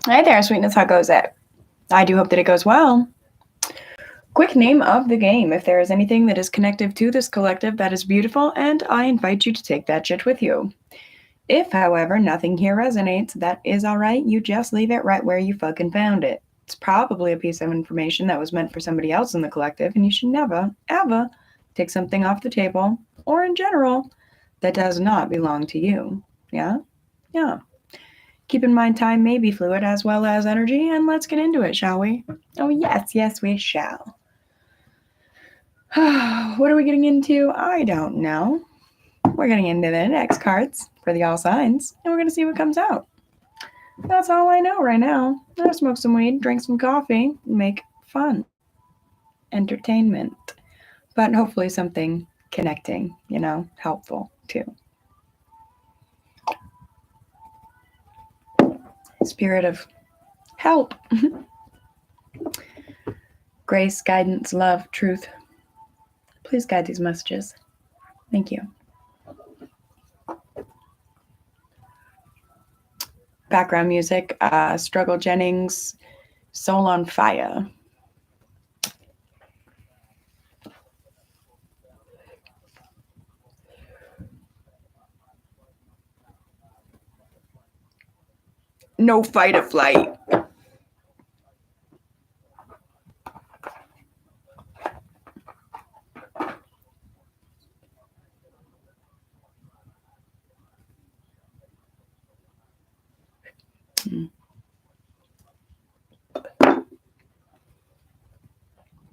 Hi there, sweetness. How goes it? I do hope that it goes well. Quick name of the game. If there is anything that is connective to this collective, that is beautiful, and I invite you to take that shit with you. If, however, nothing here resonates, that is alright. You just leave it right where you fucking found it. It's probably a piece of information that was meant for somebody else in the collective, and you should never, ever take something off the table, or in general, that does not belong to you. Yeah? Yeah. Keep in mind, time may be fluid as well as energy, and let's get into it, shall we? Oh, yes, we shall. What are we getting into? I don't know. We're getting into the index cards for the all signs, and we're going to see what comes out. That's all I know right now. I'll smoke some weed, drink some coffee, make fun. Entertainment. But hopefully something connecting, helpful too. Spirit of help. Grace, guidance, love, truth. Please guide these messages. Thank you. Background music, Struggle Jennings, Soul on Fire. No fight or flight.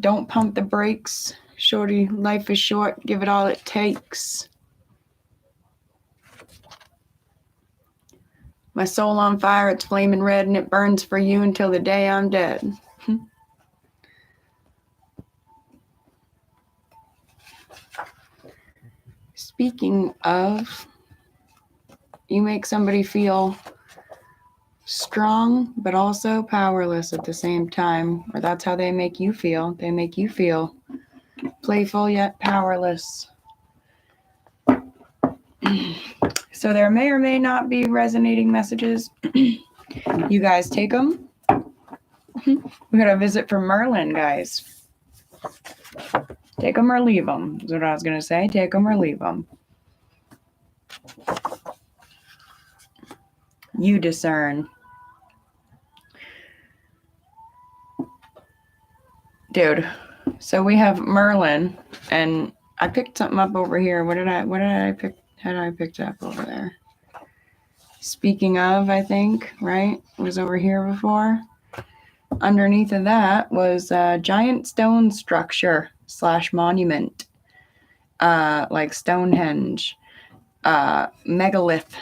Don't pump the brakes. Shorty, life is short. Give it all it takes. My soul on fire, it's flaming red, and it burns for you until the day I'm dead. Speaking of, you make somebody feel strong, but also powerless at the same time, or that's how they make you feel. They make you feel playful yet powerless. So there may or may not be resonating messages. You guys take them. We got a visit from Merlin, guys. Take them or leave them, is what I was going to say. Take them or leave them. You discern. Dude, so we have Merlin, and I picked something up over here. What did I pick? Had I picked up over there? Speaking of, I think, right? It was over here before. Underneath of that was a giant stone structure / monument, like Stonehenge, megalith.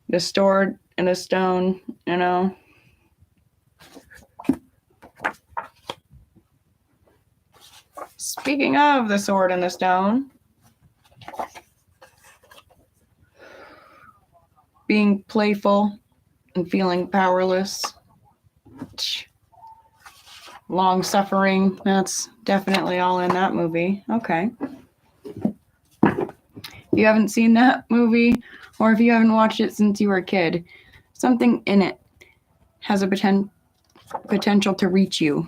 The stored in a stone, Speaking of the sword and the stone, being playful and feeling powerless, long suffering, that's definitely all in that movie. Okay. If you haven't seen that movie, or if you haven't watched it since you were a kid, something in it has a potential to reach you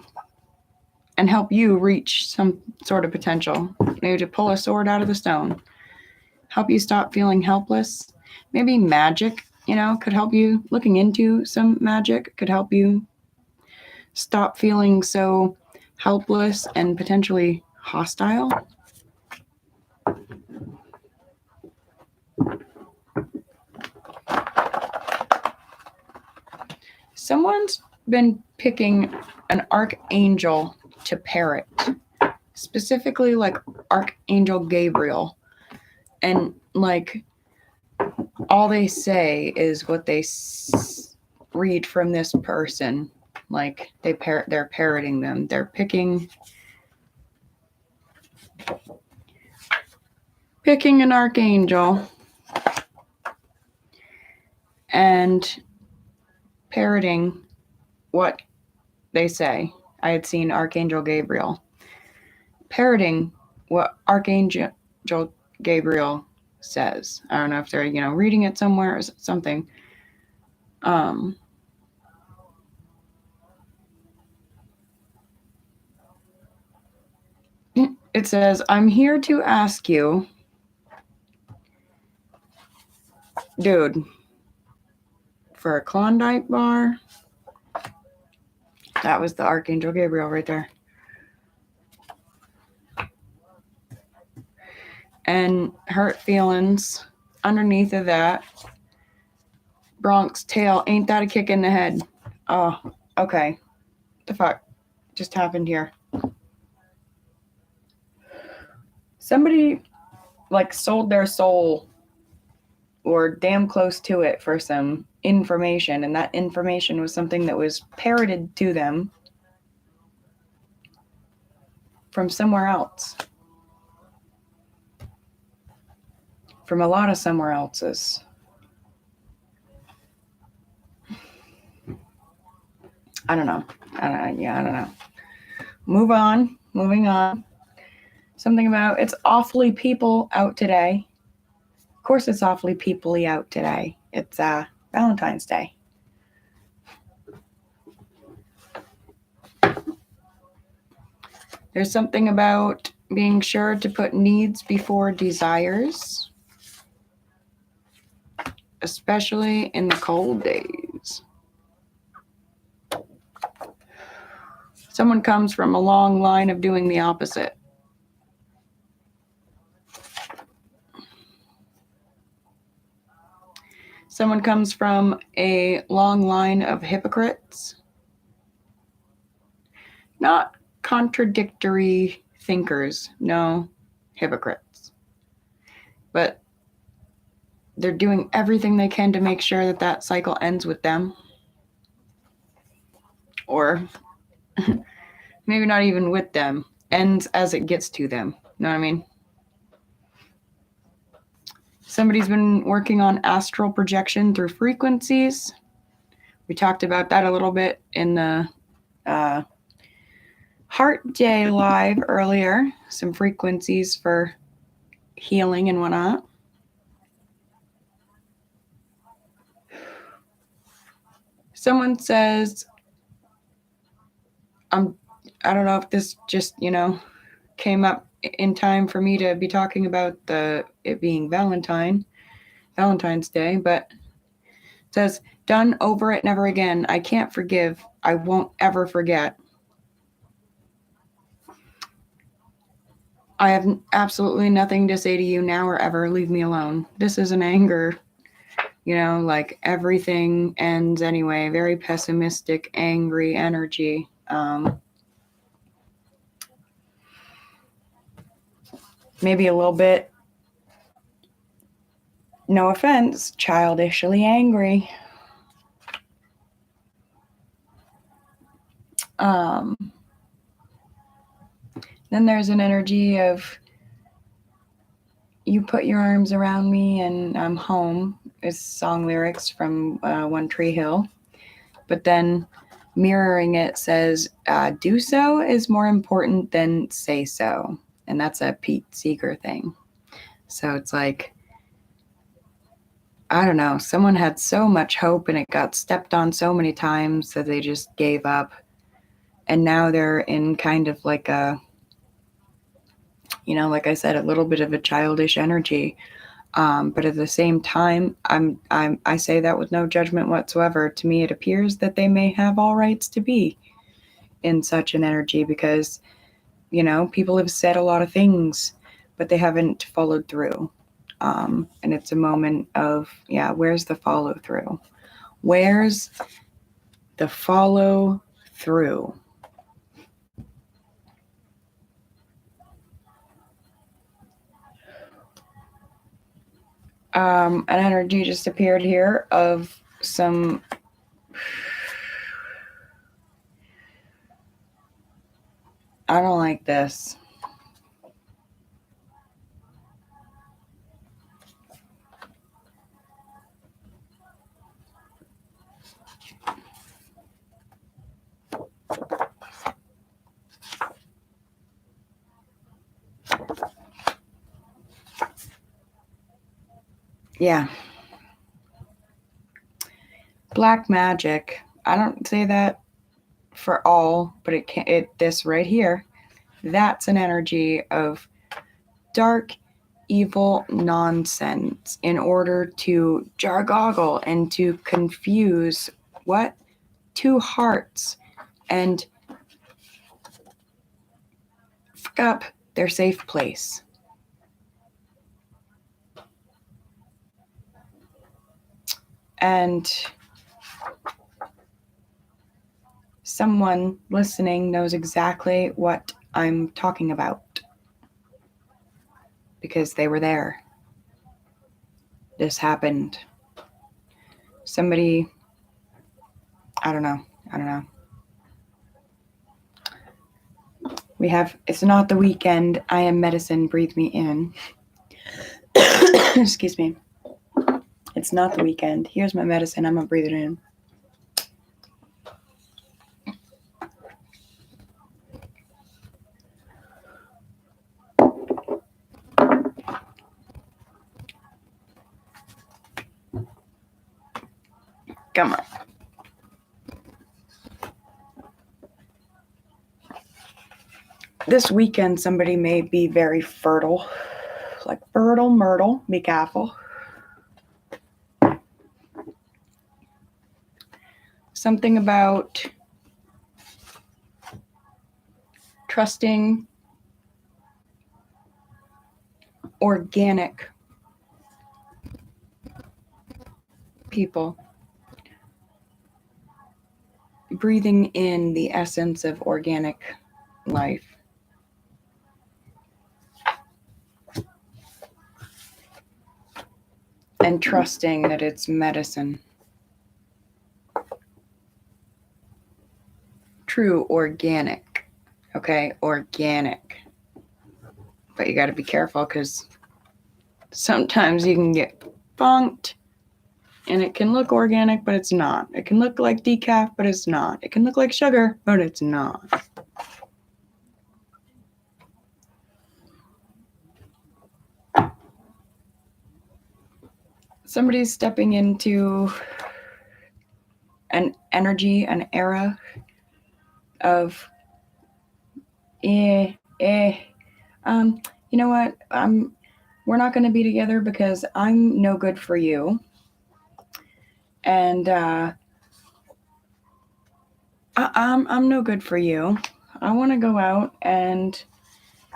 and help you reach some sort of potential. Maybe to pull a sword out of the stone, help you stop feeling helpless. Maybe magic, could help you. Looking into some magic could help you stop feeling so helpless and potentially hostile. Someone's been picking an archangel to pair it, specifically like Archangel Gabriel, and like all they say is what they read from this person. Like they're parroting them. They're picking an archangel and parroting what they say. I had seen Archangel Gabriel parroting what Archangel Archangel Gabriel says. I don't know if they're, reading it somewhere or something. It says, I'm here to ask you, dude, for a Klondike bar. That was the Archangel Gabriel right there. And hurt feelings underneath of that. Bronx tail, ain't that a kick in the head? Oh, okay. The fuck just happened here? Somebody sold their soul or damn close to it for some information, and that information was something that was parroted to them from somewhere else. From a lot of somewhere else's. I don't know. I don't know. Moving on. Something about it's awfully people out today. Of course it's awfully people-y out today. It's Valentine's Day. There's something about being sure to put needs before desires, especially in the cold days. Someone comes from a long line of doing the opposite. Someone comes from a long line of hypocrites. Not contradictory thinkers, no, hypocrites. But they're doing everything they can to make sure that that cycle ends with them. Or maybe not even with them, ends as it gets to them. You know what I mean? Somebody's been working on astral projection through frequencies. We talked about that a little bit in the Heart Day live earlier. Some frequencies for healing and whatnot. Someone says, I don't know if this just, came up in time for me to be talking about it being Valentine's Day, but it says, done, over it, never again. I can't forgive. I won't ever forget. I have absolutely nothing to say to you now or ever. Leave me alone. This is an anger, everything ends anyway. Very pessimistic, angry energy. Maybe a little bit, no offense, childishly angry. Then there's an energy of you put your arms around me and I'm home is song lyrics from One Tree Hill. But then mirroring it says, do so is more important than say so. And that's a Pete Seeger thing. So it's like, I don't know, someone had so much hope and it got stepped on so many times that they just gave up. And now they're in kind of like a, like I said, a little bit of a childish energy. But at the same time, I say that with no judgment whatsoever. To me, it appears that they may have all rights to be in such an energy because, people have said a lot of things, but they haven't followed through. And it's a moment of, where's the follow through? Where's the follow through? An energy just appeared here of some I don't like this. Yeah. Black magic. I don't say that for all, but this right here, that's an energy of dark, evil nonsense in order to jargoggle and to confuse what? Two hearts and fuck up their safe place. And someone listening knows exactly what I'm talking about because they were there. This happened. Somebody, I don't know. We have, it's not the weekend. I am medicine. Breathe me in. Excuse me. It's not the weekend. Here's my medicine. I'm going to breathe it in. Come on. This weekend, somebody may be very fertile. Like fertile, myrtle. Be careful. Something about trusting organic people. Breathing in the essence of organic life. And trusting that it's medicine. True organic. Okay, organic. But you got to be careful because sometimes you can get funked and it can look organic, but it's not. It can look like decaf, but it's not. It can look like sugar, but it's not. Somebody's stepping into an energy, an era of you know what? We're not going to be together because I'm no good for you. And I'm no good for you. I want to go out and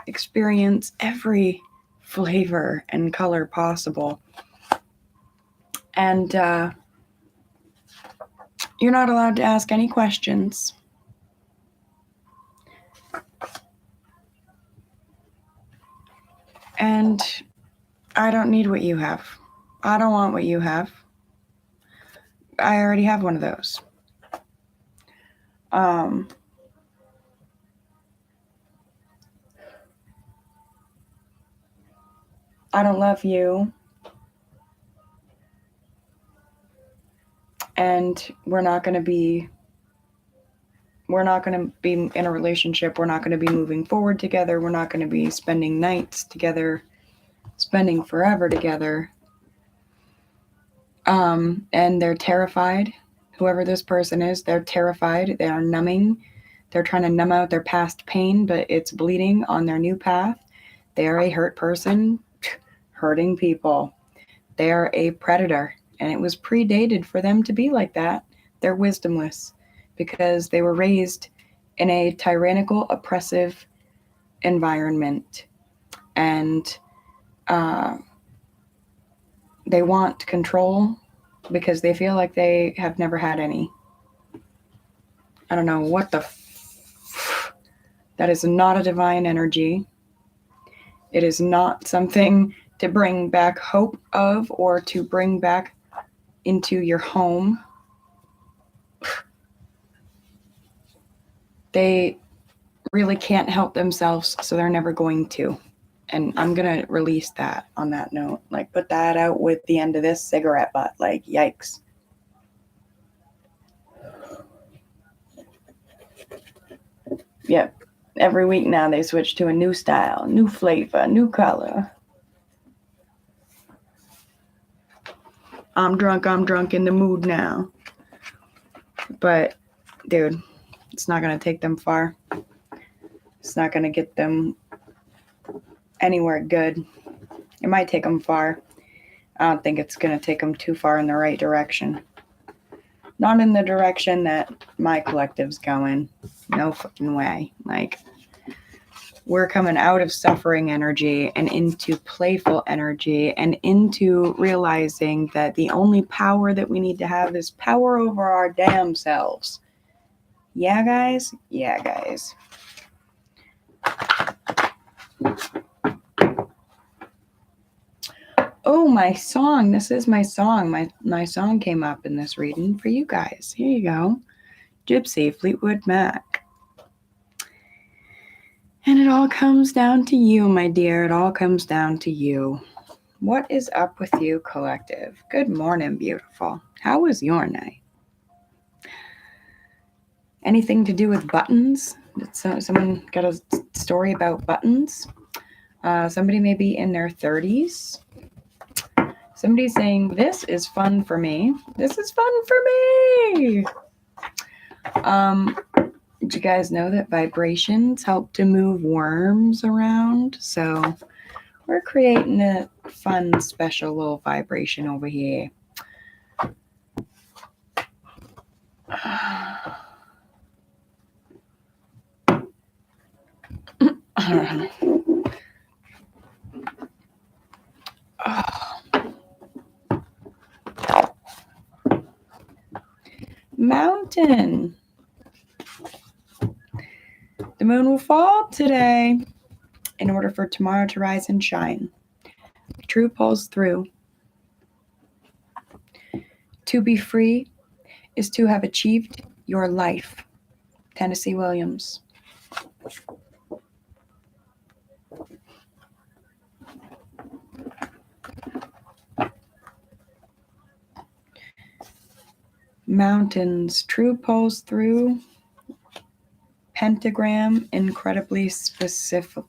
experience every flavor and color possible. And you're not allowed to ask any questions. And I don't need what you have. I don't want what you have. I already have one of those. I don't love you. And we're not going to be in a relationship. We're not going to be moving forward together. We're not going to be spending nights together, spending forever together. And they're terrified. Whoever this person is, they're terrified. They are numbing. They're trying to numb out their past pain, but it's bleeding on their new path. They are a hurt person, hurting people. They are a predator, and it was predated for them to be like that. They're wisdomless because they were raised in a tyrannical, oppressive environment, and they want control because they feel like they have never had any. I don't know what the that is not a divine energy. It is not something to bring back hope of or to bring back into your home. They really can't help themselves, so they're never going to. And I'm going to release that on that note. Like, put that out with the end of this cigarette butt. Like, yikes. Yep. Every week now they switch to a new style, new flavor, new color. I'm drunk in the mood now. But, dude, it's not going to take them far. It's not going to get them anywhere good. It might take them far. I don't think it's going to take them too far in the right direction. Not in the direction that my collective's going. No fucking way. Like, we're coming out of suffering energy and into playful energy and into realizing that the only power that we need to have is power over our damn selves. Yeah, guys? Yeah, guys. Oh, my song. This is my song. My song came up in this reading for you guys. Here you go. Gypsy, Fleetwood Mac. And it all comes down to you, my dear. It all comes down to you. What is up with you, collective? Good morning, beautiful. How was your night? Anything to do with buttons? Did someone got a story about buttons? Somebody maybe in their 30s. Somebody's saying, this is fun for me. This is fun for me. Did you guys know that vibrations help to move worms around? So we're creating a fun, special little vibration over here. Mountain. The moon will fall today in order for tomorrow to rise and shine. True pulls through. To be free is to have achieved your life. Tennessee Williams. Mountains. True pulls through. Pentagram. Incredibly specific.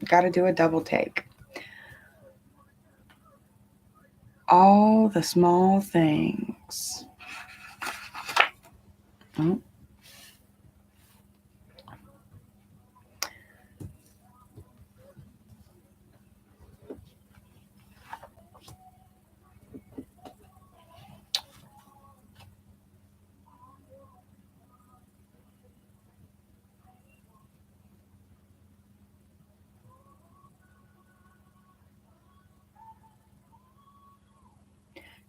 Got to do a double take. All the small things. Oh.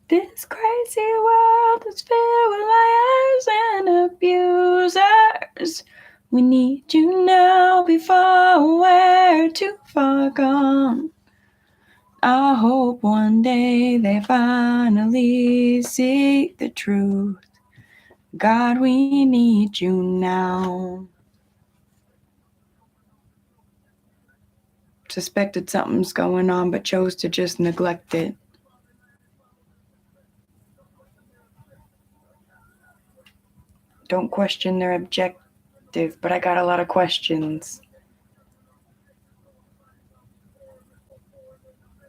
This crazy world is filled with liars and abusers. We need you now before we're too far gone. I hope one day they finally see the truth. God, we need you now. Suspected something's going on, but chose to just neglect it. Don't question their objective, but I got a lot of questions.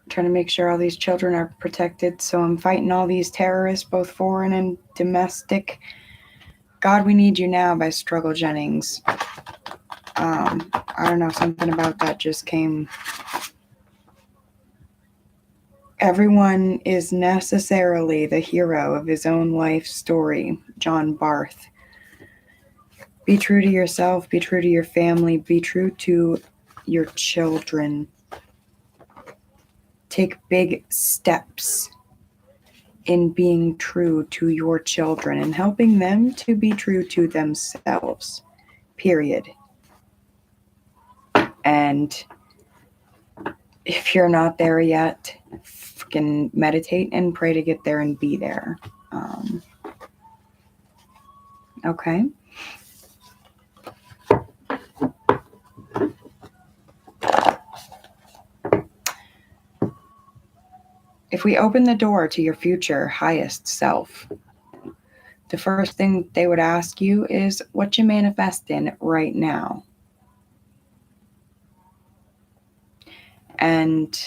Trying to make sure all these children are protected, so I'm fighting all these terrorists, both foreign and domestic. God, we need you now by Struggle Jennings. I don't know, something about that just came. Everyone is necessarily the hero of his own life story. John Barth. Be true to yourself, be true to your family, be true to your children. Take big steps in being true to your children and helping them to be true to themselves. Period. And if you're not there yet, fucking meditate and pray to get there and be there. Okay. If we open the door to your future highest self, the first thing they would ask you is what you manifest in right now. And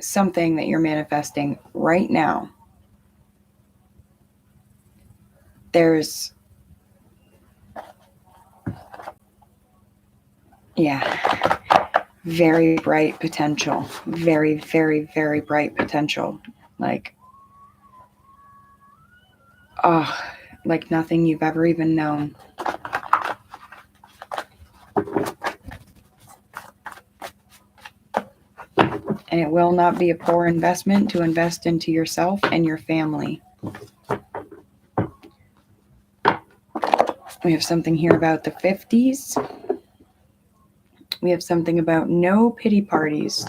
something that you're manifesting right now. There's, very bright potential. Very, very, very bright potential. Like nothing you've ever even known. And it will not be a poor investment to invest into yourself and your family. We have something here about the 50s. We have something about no pity parties.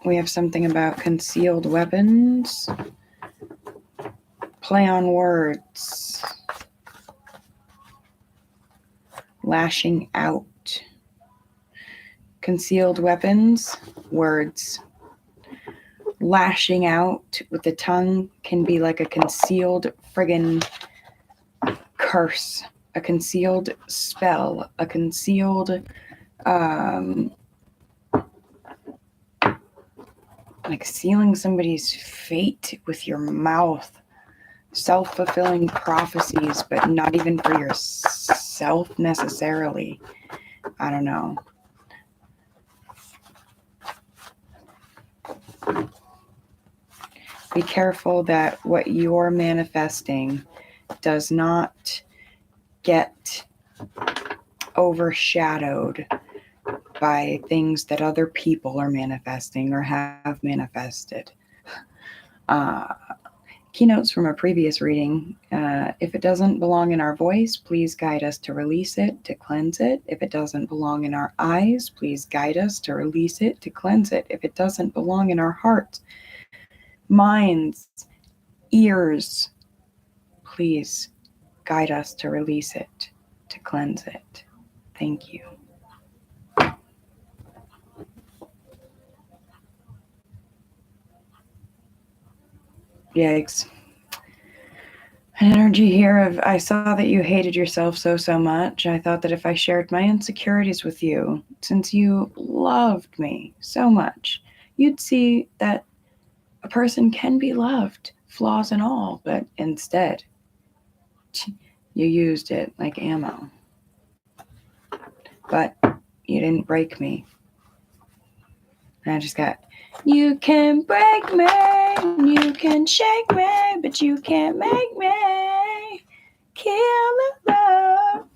We have something about concealed weapons. Play on words. Lashing out. Concealed weapons, words. Lashing out with the tongue can be like a concealed friggin' curse, a concealed spell, a concealed, like sealing somebody's fate with your mouth. Self-fulfilling prophecies, but not even for yourself necessarily. I don't know. Be careful that what you're manifesting does not get overshadowed by things that other people are manifesting or have manifested. Keynotes from a previous reading. If it doesn't belong in our voice, please guide us to release it, to cleanse it. If it doesn't belong in our eyes, please guide us to release it, to cleanse it. If it doesn't belong in our hearts, minds, ears, please guide us to release it, to cleanse it. Thank you. Yikes. An energy here of, I saw that you hated yourself so much. I thought that if I shared my insecurities with you, since you loved me so much, you'd see that a person can be loved, flaws and all, but instead, you used it like ammo. But you didn't break me. And I just got, you can break me, you can shake me, but you can't make me kill the love.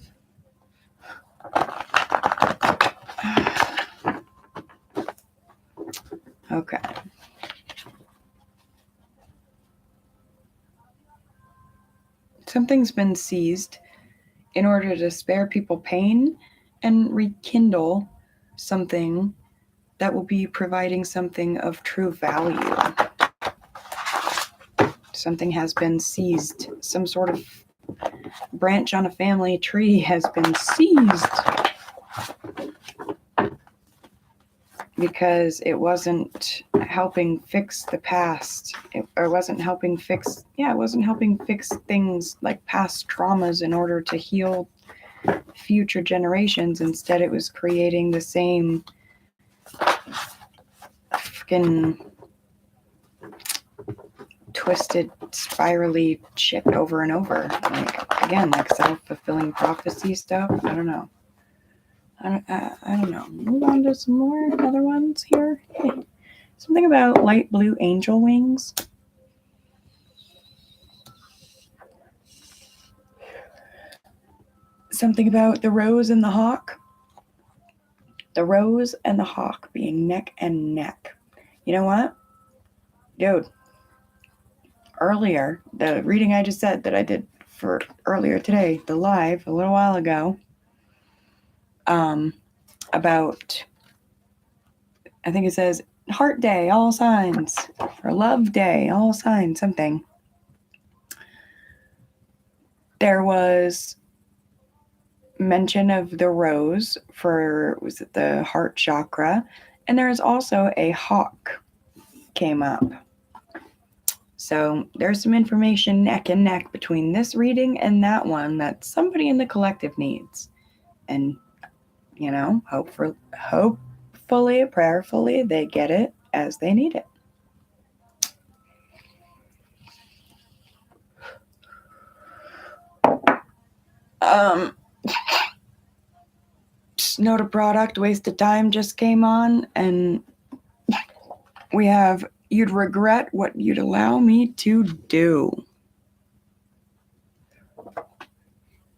Okay. Something's been seized in order to spare people pain and rekindle something that will be providing something of true value. Something has been seized. Some sort of branch on a family tree has been seized because it wasn't helping fix the past. It wasn't helping fix things like past traumas in order to heal future generations. Instead, it was creating the same freaking twisted, spirally shit over and over. Like, again, like self-fulfilling prophecy stuff. I don't know. I don't know. Move on to some more other ones here. Something about light blue angel wings. Something about the rose and the hawk. The rose and the hawk being neck and neck. You know what? Dude, earlier, the reading I just said that I did for earlier today, the live a little while ago, about, I think it says, heart day, all signs, or love day, all signs, something. There was mention of the rose for, was it the heart chakra? And there is also a hawk came up. So there's some information neck and neck between this reading and that one that somebody in the collective needs. And, hopefully, prayerfully, they get it as they need it. Note a product, wasted time just came on, and we have, you'd regret what you'd allow me to do.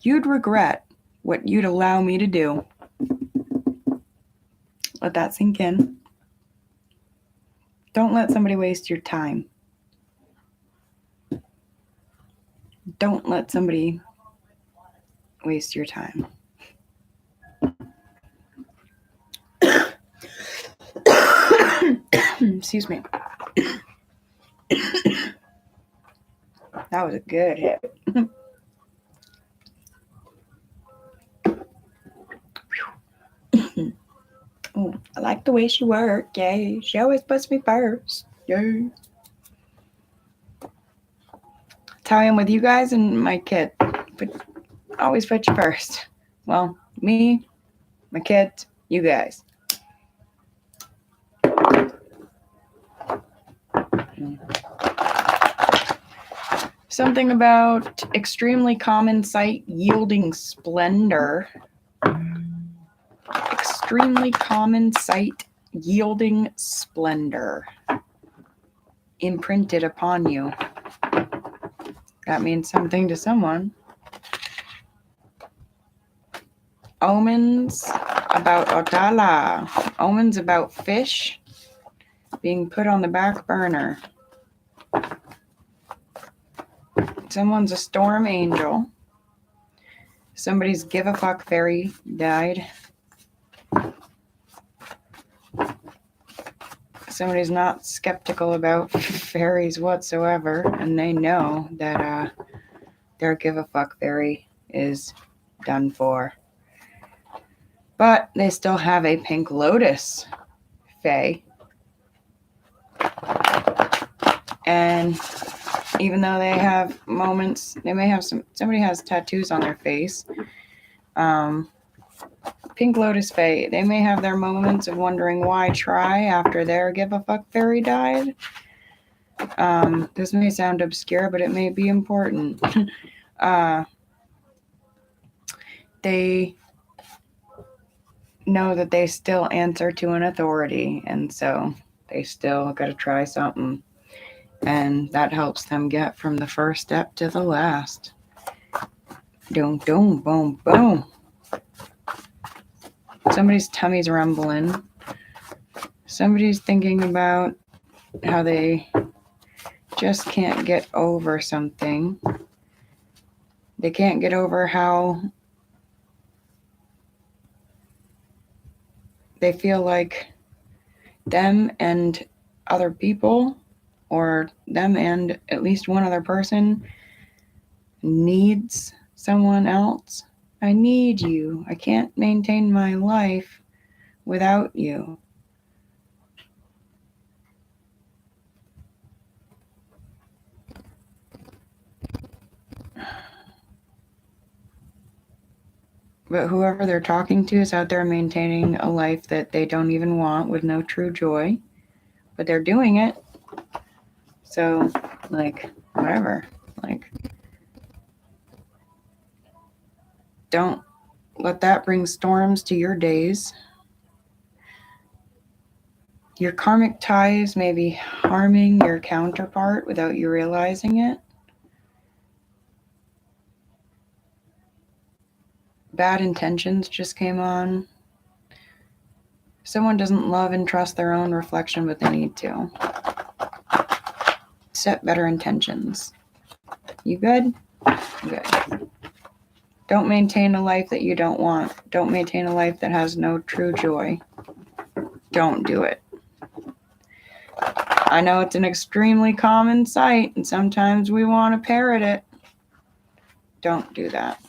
You'd regret what you'd allow me to do. Let that sink in. Don't let somebody waste your time. Don't let somebody waste your time. Excuse me. That was a good hit. Oh, I like the way she worked. Yay. She always puts me first. Yay. That's how I am with you guys and my kid. But always put you first. Well, me, my kids, you guys. Something about extremely common sight yielding splendor. Extremely common sight yielding splendor. Imprinted upon you. That means something to someone. Omens about Otala. Omens about fish being put on the back burner. Someone's a storm angel. Somebody's give a fuck fairy died. Somebody's not skeptical about fairies whatsoever, and they know that their give a fuck fairy is done for. But they still have a pink lotus fae. And even though they have moments, they may have somebody has tattoos on their face. Pink lotus fae, they may have their moments of wondering why try after their give a fuck fairy died. This may sound obscure, but it may be important. They know that they still answer to an authority, and so they still got to try something. And that helps them get from the first step to the last. Doom, doom, boom, boom. Somebody's tummy's rumbling. Somebody's thinking about how they just can't get over something. They can't get over how they feel like them and other people, or them and at least one other person, needs someone else. I need you. I can't maintain my life without you. But whoever they're talking to is out there maintaining a life that they don't even want with no true joy. But they're doing it. So, whatever. Don't let that bring storms to your days. Your karmic ties may be harming your counterpart without you realizing it. Bad intentions just came on. Someone doesn't love and trust their own reflection, but they need to. Set better intentions. You good? Good. Don't maintain a life that you don't want. Don't maintain a life that has no true joy. Don't do it. I know it's an extremely common sight, and sometimes we want to parrot it. Don't do that.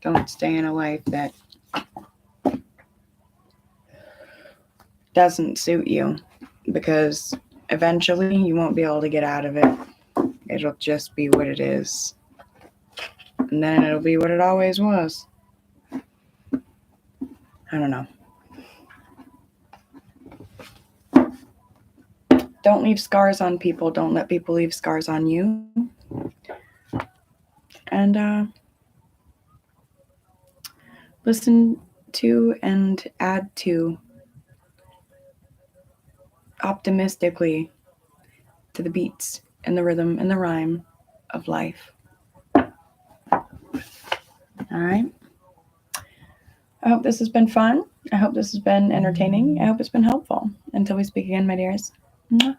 Don't stay in a life that doesn't suit you, because eventually you won't be able to get out of it. it'll just be what it is. And then it'll be what it always was. I don't know. Don't leave scars on people. Don't let people leave scars on you. And listen to and add to optimistically to the beats and the rhythm and the rhyme of life. All right. I hope this has been fun. I hope this has been entertaining. I hope it's been helpful. Until we speak again, my dears. Mwah.